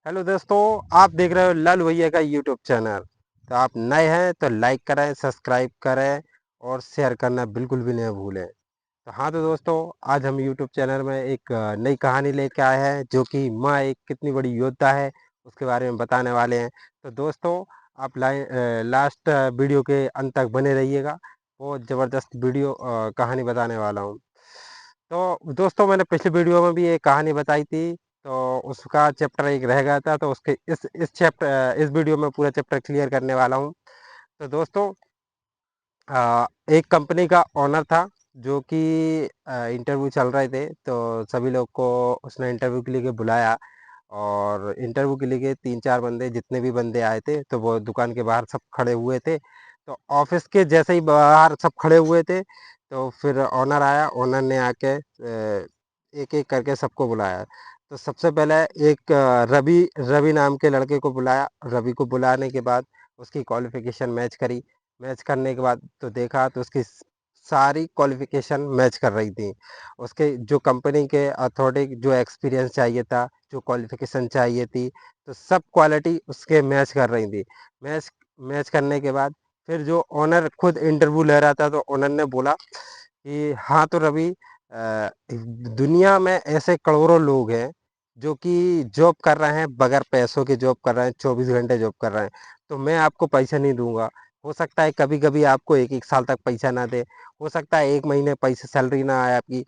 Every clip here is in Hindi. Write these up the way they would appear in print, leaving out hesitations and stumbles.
हेलो दोस्तों, आप देख रहे हो लालू भैया का यूट्यूब चैनल। तो आप नए हैं तो लाइक करें, सब्सक्राइब करें और शेयर करना बिल्कुल भी नहीं भूलें। तो हाँ तो दोस्तों, आज हम यूट्यूब चैनल में एक नई कहानी लेके आए हैं, जो कि माँ एक कितनी बड़ी योद्धा है उसके बारे में बताने वाले हैं। तो दोस्तों, आप लास्ट वीडियो के अंत तक बने रहिएगा। बहुत ज़बरदस्त वीडियो कहानी बताने वाला हूँ। तो दोस्तों, मैंने पिछली वीडियो में भी एक कहानी बताई थी, तो उसका चैप्टर एक रह गया था। तो उसके इस वीडियो में पूरा चैप्टर क्लियर करने वाला हूँ। तो दोस्तों, एक कंपनी का ओनर था, जो कि इंटरव्यू चल रहे थे। तो सभी लोग को उसने इंटरव्यू के लिए बुलाया, और इंटरव्यू के लिए 3-4 बंदे, जितने भी बंदे आए थे, तो वो दुकान के बाहर सब खड़े हुए थे। तो ऑफिस के जैसे ही बाहर सब खड़े हुए थे, तो फिर ओनर आया। ओनर ने आके एक एक करके सबको बुलाया। तो सबसे पहले एक रवि रवि नाम के लड़के को बुलाया। रवि को बुलाने के बाद उसकी क्वालिफिकेशन मैच करी। मैच करने के बाद तो देखा, तो उसकी सारी क्वालिफिकेशन मैच कर रही थी। उसके जो कंपनी के अथॉरिटी, जो एक्सपीरियंस चाहिए था, जो क्वालिफिकेशन चाहिए थी, तो सब क्वालिटी उसके मैच कर रही थी। मैच मैच करने के बाद फिर जो ओनर खुद इंटरव्यू ले रहा था, तो ओनर ने बोला कि हाँ तो रवि, दुनिया में ऐसे करोड़ों लोग हैं जो कि जॉब कर रहे हैं, बगैर पैसों के जॉब कर रहे हैं, 24 घंटे जॉब कर रहे हैं। तो मैं आपको पैसा नहीं दूंगा। हो सकता है कभी कभी आपको एक एक साल तक पैसा ना दे, हो सकता है 1 महीने पैसे सैलरी ना आए आपकी।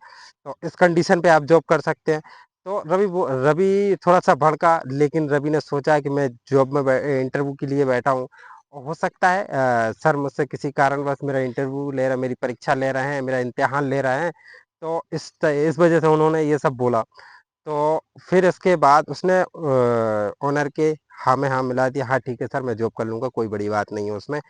तो इस कंडीशन पे आप जॉब कर सकते हैं। तो रवि थोड़ा सा भड़का, लेकिन रवि ने सोचा कि मैं जॉब में इंटरव्यू के लिए बैठा हूँ, और हो सकता है सर मुझसे किसी कारणवश मेरा इंटरव्यू ले रहा, मेरी परीक्षा ले रहे हैं, मेरा इम्तिहान ले रहे हैं। तो इस वजह से उन्होंने ये सब बोला। तो फिर इसके बाद उसने ओनर के हाँ में हाँ मिला दिया। हाँ ठीक है सर, मैं जॉब कर लूँगा, कोई बड़ी बात नहीं है उसमें।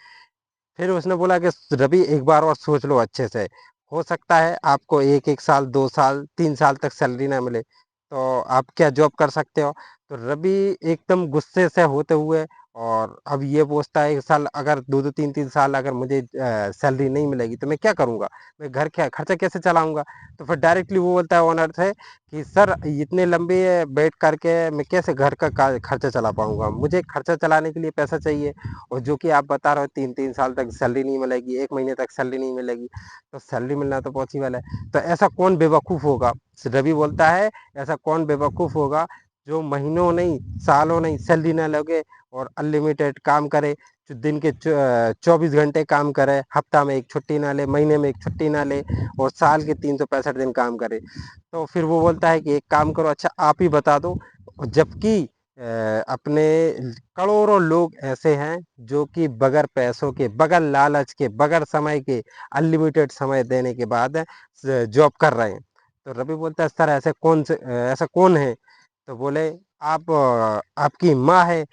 फिर उसने बोला कि रवि, एक बार और सोच लो अच्छे से। हो सकता है आपको 1-1 साल, 2 साल, 3 साल तक सैलरी ना मिले, तो आप क्या जॉब कर सकते हो? तो रवि एकदम गुस्से से होते हुए, और अब ये पूछता है, 1 साल अगर 2-2, 3-3 साल अगर मुझे सैलरी नहीं मिलेगी तो मैं क्या करूँगा? मैं घर क्या खर्चा कैसे चलाऊँगा? तो फिर डायरेक्टली वो बोलता है ओनर से कि सर, इतने लंबे बैठ करके मैं कैसे घर का खर्चा चला पाऊँगा? मुझे खर्चा चलाने के लिए पैसा चाहिए। और जो कि आप बता रहे हो 3-3 साल तक सैलरी नहीं मिलेगी, 1 महीने तक सैलरी नहीं मिलेगी, तो सैलरी मिलना तो पॉसिबल है। तो ऐसा कौन बेवकूफ़ होगा? रवि बोलता है, ऐसा कौन बेवकूफ़ होगा जो महीनों नहीं, सालों नहीं सैलरी ना लगे, और अनलिमिटेड काम करे, जो दिन के 24 घंटे काम करे, हफ्ता में एक छुट्टी ना ले, महीने में एक छुट्टी ना ले, और साल के 365 दिन काम करे। तो फिर वो बोलता है कि एक काम करो, अच्छा आप ही बता दो। जबकि अपने करोड़ों लोग ऐसे हैं जो कि बगैर पैसों के, बगैर लालच के, बगैर समय के, अनलिमिटेड समय देने के बाद जॉब कर रहे हैं। तो रवि बोलता है, सर ऐसा कौन है? तो बोले, आप आपकी माँ है।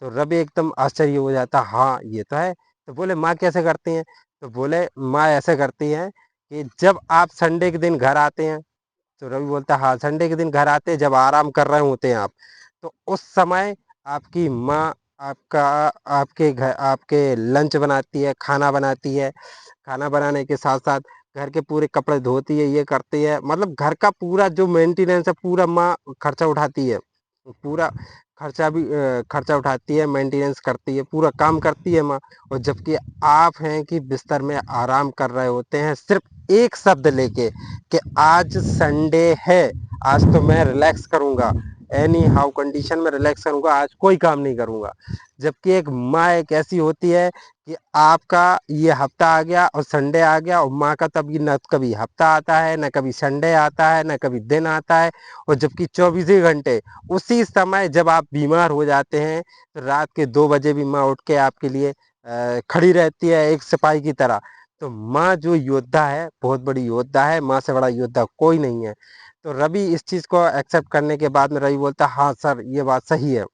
तो रवि एकदम आश्चर्य हो जाता, हाँ ये तो है। तो बोले, माँ कैसे करती हैं? तो बोले, माँ ऐसे करती हैं कि जब आप संडे के दिन घर आते हैं, तो रवि बोलता है, हाँ संडे के दिन घर आते हैं, जब आराम कर रहे होते हैं आप, तो उस समय आपकी माँ आपका आपके घर आपके लंच बनाती है, खाना बनाती है। खाना बनाने के साथ साथ घर के पूरे कपड़े धोती है, ये करती है, मतलब घर का पूरा जो मेंटेनेंस है, पूरा माँ खर्चा उठाती है। पूरा खर्चा उठाती है, मेंटेनेंस करती है, पूरा काम करती है माँ। और जबकि आप हैं कि बिस्तर में आराम कर रहे होते हैं, सिर्फ एक शब्द लेके कि आज संडे है, आज तो मैं रिलैक्स करूंगा, एनी हाउ कंडीशन में रिलैक्स करूंगा, आज कोई काम नहीं करूंगा। जबकि एक माँ एक ऐसी होती है कि आपका ये हफ्ता आ गया और संडे आ गया, और माँ का तब ये न कभी हफ्ता आता है, न कभी संडे आता है, न कभी दिन आता है। और जबकि 24 घंटे उसी समय जब आप बीमार हो जाते हैं, तो रात के 2 बजे भी माँ उठ के आपके लिए खड़ी रहती है, एक सिपाही की तरह। तो माँ जो योद्धा है, बहुत बड़ी योद्धा है, माँ से बड़ा योद्धा कोई नहीं है। तो रवि इस चीज़ को एक्सेप्ट करने के बाद में रवि बोलता है, हाँ सर ये बात सही है,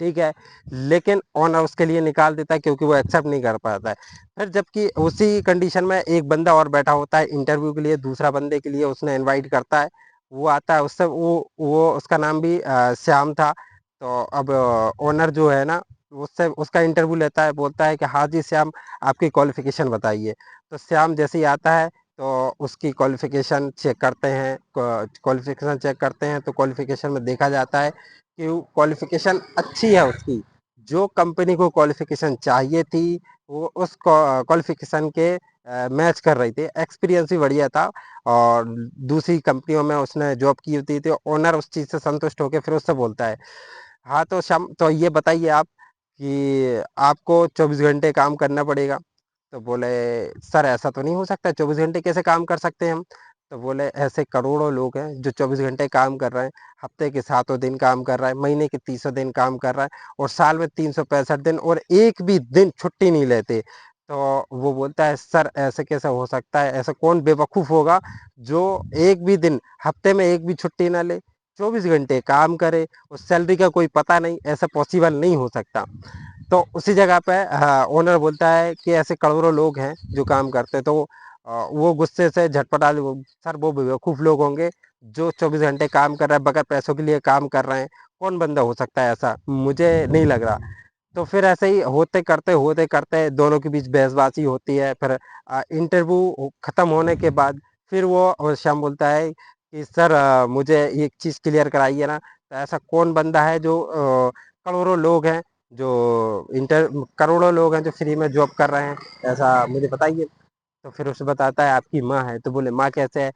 ठीक है। लेकिन ऑनर उसके लिए निकाल देता है, क्योंकि वो एक्सेप्ट नहीं कर पाता है। फिर जबकि उसी कंडीशन में एक बंदा और बैठा होता है इंटरव्यू के लिए, दूसरा बंदे के लिए उसने इनवाइट करता है। वो आता है, उससे वो उसका नाम भी श्याम था। तो अब ओनर जो है ना, उससे उसका इंटरव्यू लेता है, बोलता है कि हाँ जी श्याम, आपकी क्वालिफिकेशन बताइए। तो श्याम जैसे ही आता है, तो उसकी क्वालिफिकेशन चेक करते हैं। क्वालिफिकेशन चेक करते हैं, तो क्वालिफिकेशन में देखा जाता है कि क्वालिफिकेशन अच्छी है उसकी, जो कंपनी को क्वालिफिकेशन चाहिए थी वो उस क्वालिफिकेशन के मैच कर रही थी, एक्सपीरियंस भी बढ़िया था और दूसरी कंपनियों में उसने जॉब की होती थी। ओनर उस चीज़ से संतुष्ट होकर फिर उससे बोलता है, हाँ तो शाम तो ये बताइए आप कि आपको 24 घंटे काम करना पड़ेगा। तो बोले, सर ऐसा तो नहीं हो सकता, 24 घंटे कैसे काम कर सकते हैं हम? तो बोले, ऐसे करोड़ों लोग हैं जो 24 घंटे काम कर रहे हैं, हफ्ते के 7 दिन काम कर रहा है, महीने के 30 दिन काम कर रहा है और साल में 365 दिन और एक भी दिन छुट्टी नहीं लेते। तो वो बोलता है, सर ऐसे कैसे हो सकता है, ऐसा कौन बेवकूफ़ होगा जो एक भी दिन, हफ्ते में एक भी छुट्टी ना ले, 24 घंटे काम करे और सैलरी का कोई पता नहीं, ऐसा पॉसिबल नहीं हो सकता। तो उसी जगह पे ओनर बोलता है कि ऐसे करोड़ों लोग हैं जो काम करते हैं। तो वो गुस्से से झटपटा, सर वो बेवकूफ़ लोग होंगे जो 24 घंटे काम कर रहे हैं, बगैर पैसों के लिए काम कर रहे हैं, कौन बंदा हो सकता है ऐसा, मुझे नहीं लग रहा। तो फिर ऐसे ही होते करते दोनों के बीच बहसबाजी होती है। फिर इंटरव्यू खत्म होने के बाद फिर वो श्याम बोलता है कि सर मुझे एक चीज़ क्लियर कराइए ना, तो ऐसा कौन बंदा है जो करोड़ों लोग हैं जो इंटर करोड़ों लोग हैं जो फ्री में जॉब कर रहे हैं, ऐसा मुझे बताइए। तो फिर उसे बताता है आपकी माँ है। तो बोले, माँ कैसे है?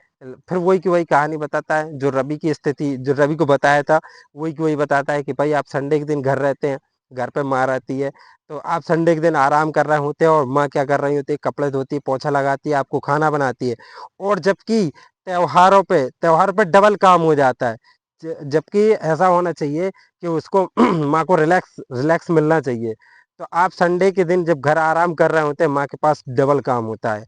फिर वही की वही कहानी बताता है जो रवि की स्थिति, जो रवि को बताया था, वही की वही बताता है कि भाई आप संडे के दिन घर रहते हैं, घर पे माँ रहती है, तो आप संडे के दिन आराम कर रहे होते हैं और माँ क्या कर रही होती है, कपड़े धोती है, पोछा लगाती है, आपको खाना बनाती है। और जबकि त्योहारों पे डबल काम हो जाता है। जबकि ऐसा होना चाहिए कि उसको माँ को रिलैक्स रिलैक्स मिलना चाहिए। तो आप संडे के दिन जब घर आराम कर रहे होते हैं, माँ के पास डबल काम होता है।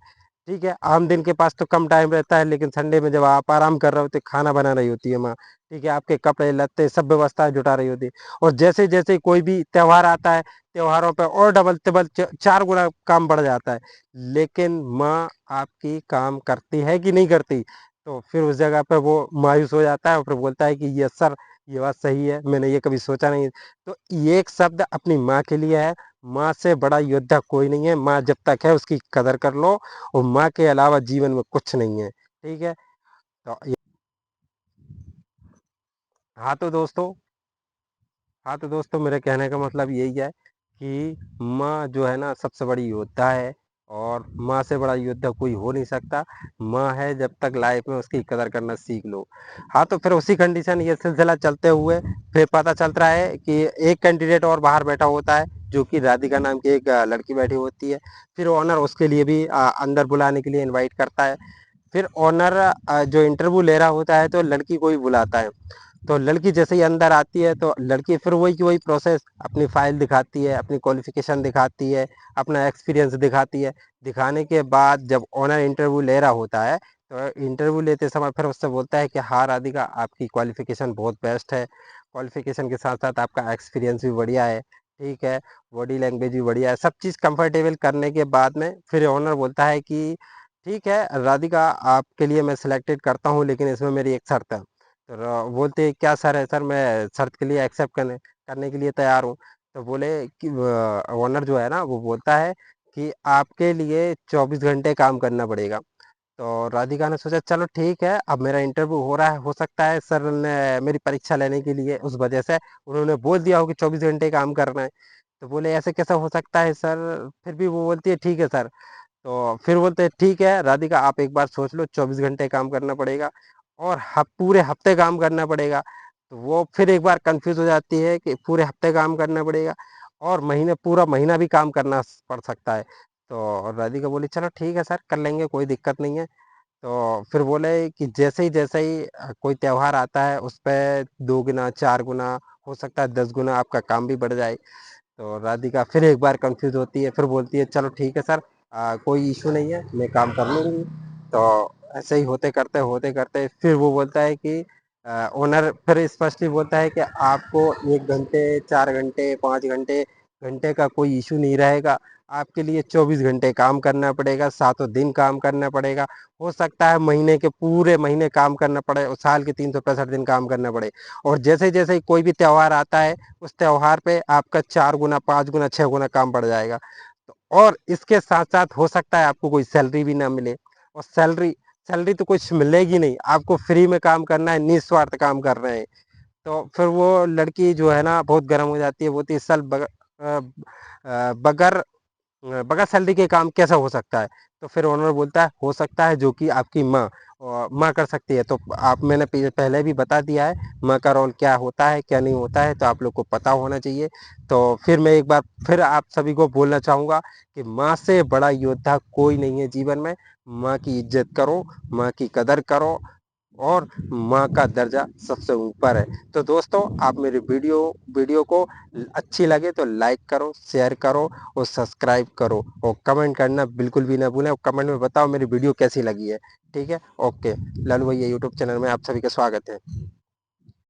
ठीक है, आम दिन के पास तो कम टाइम रहता है, लेकिन संडे में जब आप आराम कर रहे होते, खाना बना रही होती है माँ। ठीक है, आपके कपड़े लत्ते सब व्यवस्था जुटा रही होती है। और जैसे जैसे कोई भी त्योहार आता है, त्योहारों पे और डबल टिबल 4 गुना काम बढ़ जाता है। लेकिन माँ आपकी काम करती है कि नहीं करती? तो फिर उस जगह पे वो मायूस हो जाता है और फिर बोलता है कि यस सर, ये बात सही है, मैंने ये कभी सोचा नहीं। तो ये एक शब्द अपनी माँ के लिए है। माँ से बड़ा योद्धा कोई नहीं है। माँ जब तक है उसकी कदर कर लो, और माँ के अलावा जीवन में कुछ नहीं है। ठीक है। तो हाँ तो दोस्तों हाँ तो दोस्तों, मेरे कहने का मतलब यही है कि माँ जो है ना सबसे बड़ी योद्धा है, और माँ से बड़ा योद्धा कोई हो नहीं सकता। माँ है, जब तक लाइफ में उसकी कदर करना सीख लो। हाँ तो फिर उसी कंडीशन, ये सिलसिला चलते हुए फिर पता चलता है कि एक कैंडिडेट और बाहर बैठा होता है, जो कि राधिका नाम की एक लड़की बैठी होती है। फिर ऑनर उसके लिए भी अंदर बुलाने के लिए इनवाइट करता है। फिर ऑनर जो इंटरव्यू ले रहा होता है तो लड़की को ही बुलाता है। तो लड़की जैसे ही अंदर आती है तो लड़की फिर वही की वही प्रोसेस, अपनी फाइल दिखाती है, अपनी क्वालिफिकेशन दिखाती है, अपना एक्सपीरियंस दिखाती है। दिखाने के बाद जब ऑनर इंटरव्यू ले रहा होता है, तो इंटरव्यू लेते समय फिर उससे बोलता है कि हाँ राधिका, आपकी क्वालिफिकेशन बहुत बेस्ट है, क्वालिफिकेशन के साथ साथ आपका एक्सपीरियंस भी बढ़िया है। ठीक है, बॉडी लैंग्वेज भी बढ़िया है। सब चीज़ कंफर्टेबल करने के बाद में फिर ऑनर बोलता है कि ठीक है राधिका, आपके लिए मैं सिलेक्टेड करता हूँ, लेकिन इसमें मेरी एक शर्त है। तो बोलते क्या सर है? सर मैं शर्त के लिए एक्सेप्ट करने करने के लिए तैयार हूँ। तो बोले कि ओनर जो है ना वो बोलता है कि आपके लिए 24 घंटे काम करना पड़ेगा। तो राधिका ने सोचा चलो ठीक है, अब मेरा इंटरव्यू हो रहा है, हो सकता है सर ने मेरी परीक्षा लेने के लिए उस वजह से उन्होंने बोल दिया हो कि 24 घंटे काम करना है। तो बोले ऐसे कैसा हो सकता है सर? फिर भी वो बोलती है ठीक है सर। तो फिर बोलते हैं ठीक है राधिका, आप एक बार सोच लो, 24 घंटे काम करना पड़ेगा और पूरे हफ्ते काम करना पड़ेगा। तो वो फिर एक बार कंफ्यूज हो जाती है कि पूरे हफ्ते काम करना पड़ेगा और पूरा महीना भी काम करना पड़ सकता है। तो राधिका बोली चलो ठीक है सर, कर लेंगे, कोई दिक्कत नहीं है। तो फिर बोले कि जैसे ही कोई त्योहार आता है उस पे 2 गुना 4 गुना, हो सकता है 10 गुना आपका काम भी बढ़ जाए। तो राधिका फिर एक बार कंफ्यूज होती है, फिर बोलती है चलो ठीक है सर, कोई इशू नहीं है, मैं काम कर लूँगी। तो ऐसे ही होते करते फिर वो बोलता है कि ओनर फिर स्पष्टली बोलता है कि आपको 1 घंटे 4 घंटे 5 घंटे घंटे का कोई इशू नहीं रहेगा। आपके लिए 24 घंटे काम करना पड़ेगा, सातों दिन काम करना पड़ेगा। हो सकता है महीने के पूरे महीने काम करना पड़े और साल के 365 दिन काम करना पड़े। और जैसे जैसे कोई भी त्योहार आता है, उस त्योहार पे आपका 4 गुना 5 गुना 6 गुना काम बढ़ जाएगा। तो और इसके साथ साथ हो सकता है आपको कोई सैलरी भी ना मिले, और सैलरी सैलरी तो कुछ मिलेगी नहीं, आपको फ्री में काम करना है, निस्वार्थ काम कर रहे हैं। तो फिर वो लड़की जो है ना बहुत गर्म हो जाती है, बोलती है सर बगैर बगैर सैलरी के काम कैसा हो सकता है? तो फिर ओनर बोलता है हो सकता है जो कि आपकी माँ माँ कर सकती है। तो आप मैंने पहले भी बता दिया है माँ का रोल क्या होता है क्या नहीं होता है, तो आप लोग को पता होना चाहिए। तो फिर मैं एक बार फिर आप सभी को बोलना चाहूँगा कि माँ से बड़ा योद्धा कोई नहीं है जीवन में। माँ की इज्जत करो, माँ की कदर करो और माँ का दर्जा सबसे ऊपर है। तो दोस्तों आप मेरी वीडियो को अच्छी लगे तो लाइक करो, शेयर करो और सब्सक्राइब करो और कमेंट करना बिल्कुल भी ना भूलें और कमेंट में बताओ मेरी वीडियो कैसी लगी है। ठीक है, ओके। लालू भैया यूट्यूब चैनल में आप सभी का स्वागत है।